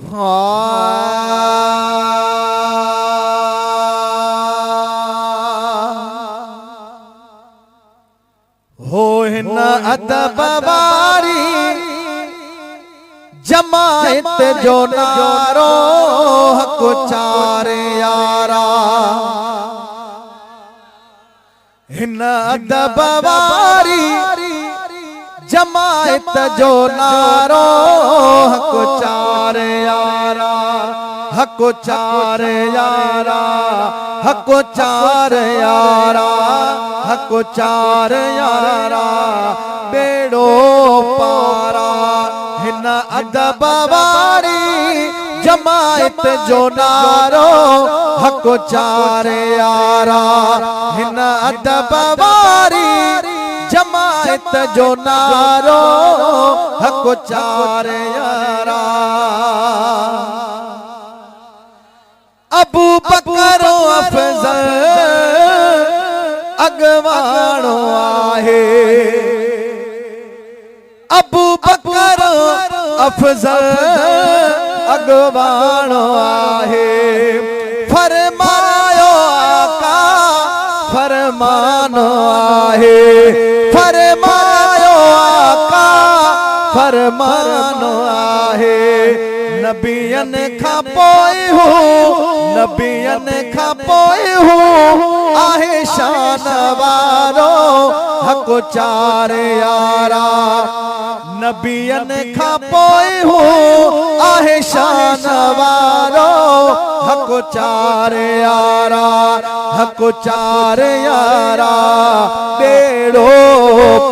हो हिन अदब वारी जमायत जो नारो हक चार यारा। हिन अदब वारी जमायत जो नारो हक चार यारा। हक चार यारा, हक चार यारा, हक चार यारा, बेड़ो पारा। हिन अदब वारी जमायत जो नारो हक चार यारा। हिन अदब वारी जमायत जो नारो हक चार यारा। अबू बकर अफजल अगवाणो आहे। अबू बकर अफजल अगवाणो आहे। फरमायो आका फरमानो आहे। फरमायो आका फरमानो आहे। नबियन खां पोइ हो, नबियन खां पोइ हो आहे शान वारो हक चार यारा। नबियन खां पोइ हो आहे शान वारो हक चार यारा। हक चार यारा, बेड़ो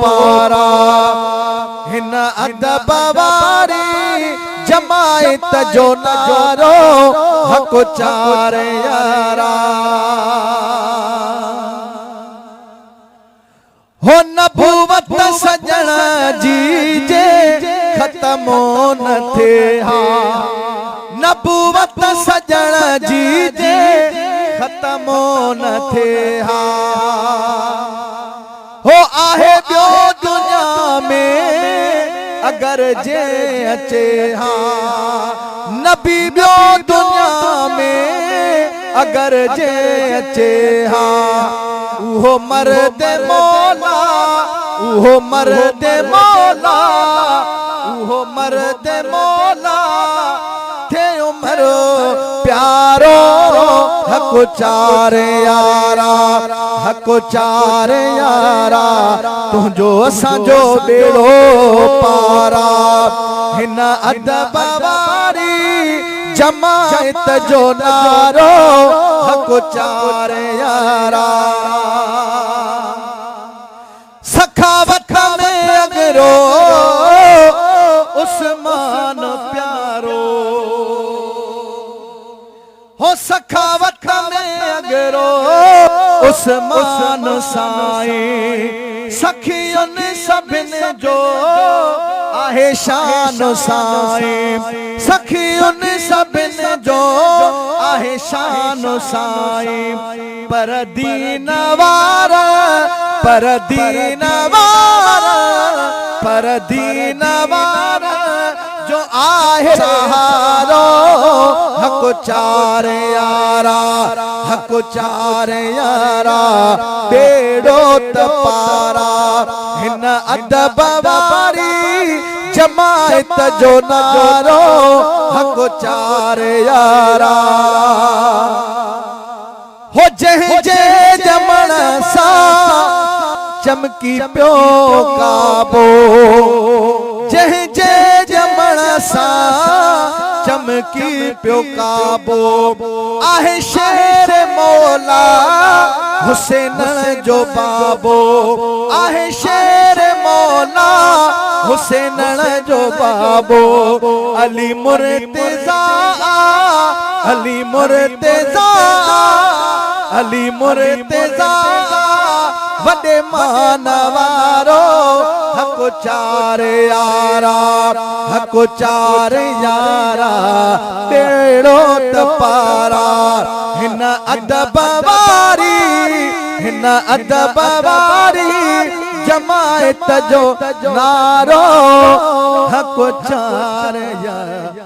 पारा। हिन अदब वारी जमायत जो नारो हक चार यारा। हो नबूवत सजण जी जे खत्मो न थे हा। नबूवत सजण जी जे खत्मो न थे हा। हो आहे ॿियो दुनिया में अगर जे अचे हा। नबी ॿियो दुनिया में अगर जे अचे हा। उहो मर्द मौला, उहो मर्द मौला, उहो मर्द मौला थे उमर प्यारो हक चार यारा। हक चार यारा, तुझो असांजो बेड़ो पारा। हिन अदब वारी जमायत जो नारो हक चार यारा। सखावत में अगरो उस्मान प्यारो। हो सखावत में अगरो उस्मान साईं। सखियन सभिन जो आहे शान साईं। सखियन सभिन जो आहे शान साईं। पर दीन वारा, पर दीन वारा, पर दीन वारा जो आहे सहारो हक चार यारा। हक चार यारा, बेड़ो त पारा। हिन अदब वारी जमायत जो नारो हक चार यारा। हो जंहिं जे जमण सां चमकी पियो काबो। जंहिं जे जमण सां चमकी पियो काबो। आहे शेर मौला हुसैन जो बाबो। आहे शेर मौला हुसैन जो बाबो। अली मुर्तज़ा, अली मुर्तज़ा, अली मुर्तज़ा वॾे मान वारो हक चार यारा। हक चार यारा, बेड़ो त पारा। हिन अदब वारी, हिन अदब वारी जमायत जो नारो हक चार यारा।